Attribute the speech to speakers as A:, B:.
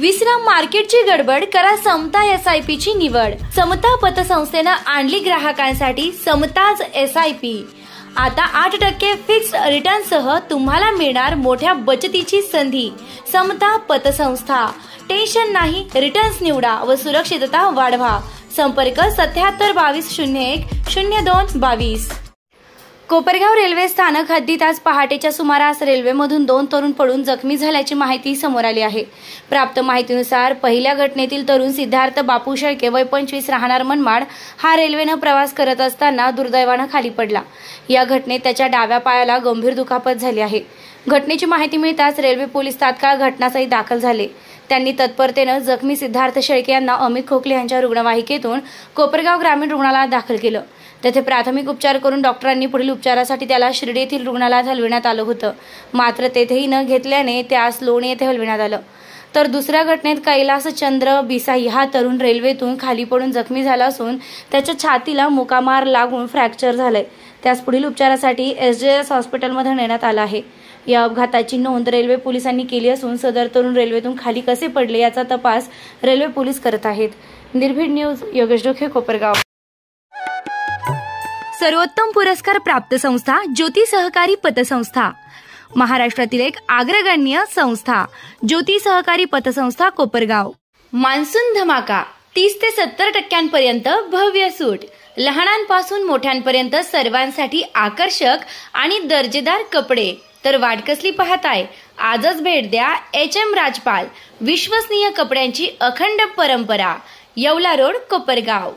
A: विसरा मार्केटची गडबड, करा समता SIP ची निवड। समता पतसंस्थेनं आणली ग्राहकांसाठी समताज SIP। आता 8% फिक्स्ड रिटर्न सह तुम्हाला मिळणार मोठ्या बचतीची संधी। समता पतसंस्था, टेन्शन नाही, रिटर्न्स निवडा व सुरक्षितता वाढवा। संपर्क 77 22 01 02 22। कोपरगाव रेल्वे स्थानक हद्दीत आज पहाटेच्या सुमारास रेल्वेमधून 2 तरुण पडून जखमी झाल्याची माहिती समोर आली आहे। प्राप्त माहितीनुसार पहिल्या घटनेतील तरुण सिद्धार्थ बापू शेळके वय 25 राहणार मनमाड हा रेल्वेनं प्रवास करत असताना दुर्दैवानं खाली पडला। या घटनेत त्याच्या डाव्या पायाला गंभीर दुखापत झाली आहे। घटनेची माहिती मिळताच रेल्वे पोलीस तात्काळ घटनास्थळी दाखल झाले। त्यांनी तत्परतेनं जखमी सिद्धार्थ शेळके यांना अमित खोकले यांच्या रुग्णवाहिकेतून कोपरगाव ग्रामीण रुग्णालयात दाखल केलं। तेथे प्राथमिक उपचार करून डॉक्टरांनी पुढील उपचारासाठी त्याला शिर्डी येथील रुग्णालयात हलविण्यात आलं होतं, मात्र तेथेही न घेतल्याने त्यास लोणी येथे हलविण्यात आलं। तर दुसऱ्या घटनेत कैलासचंद्र बिसाई हा तरुण रेल्वेतून खाली पडून जखमी झाला असून त्याच्या छातीला मुकामार लागून फ्रॅक्चर झालंय। त्यास पुढील उपचारासाठी SJS हॉस्पिटलमध्ये नेण्यात आलं आहे। या अपघाताची नोंद रेल्वे पोलिसांनी केली असून सदर तरुण रेल्वेतून खाली कसे पडले याचा तपास रेल्वे पोलीस करत आहेत। निर्भीड न्यूज, योगेश डोके, कोपरगाव। सर्वोत्तम पुरस्कार प्राप्त संस्था ज्योती सहकारी पतसंस्था, महाराष्ट्रातील एक अग्रगण्य संस्था ज्योती सहकारी पतसंस्था कोपरगाव। मान्सून धमाका, 30 ते 70% भव्य सूट, लहानांपासून मोठ्यांपर्यंत सर्वांसाठी आकर्षक आणि दर्जेदार कपडे। तर वाट कसली पाहताय, आजच भेट द्या HM राजपाल, विश्वसनीय कपड्यांची अखंड परंपरा, येवला रोड, कोपरगाव।